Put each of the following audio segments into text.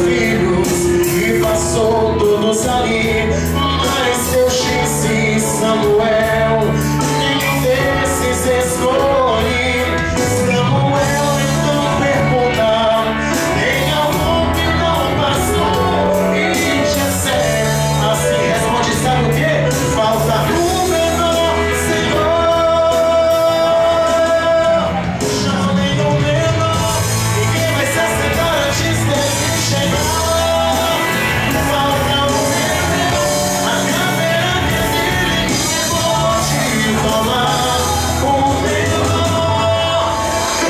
filhos e passou todos ali. Mas Deus disse: Samuel, nenhum desses escolhi. Samuel então pergunta: tem algum que não passou? E Jessé assim responde: sabe o que? Falta um menor, Senhor. Chamem o menor, ninguém vai se assentar antes dele chegar. Falta um menor, a caveira dele que vou te tomar. O menor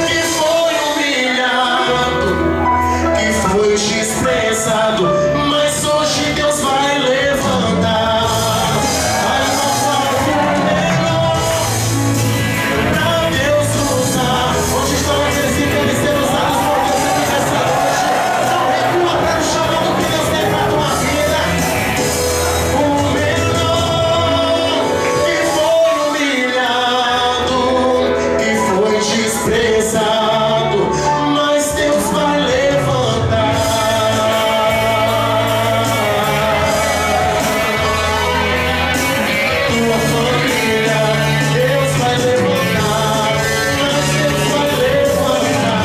que foi humilhado, que foi desprezado, mas hoje Deus vai levantar. Aí não falta um menor pra Deus usar. Onde estão aqueles que querem ser usados por Deus aqui nessa noite? Não recua para o chamado que Deus tem para a tua vida. O menor que foi humilhado, que foi desprezado, mas Deus vai levantar. Tua família, Deus vai levantar, mas Deus vai levantar.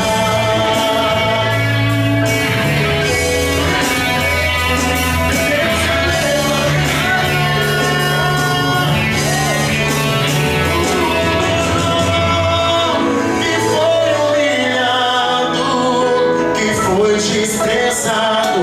Que foi humilhado, que foi desprezado,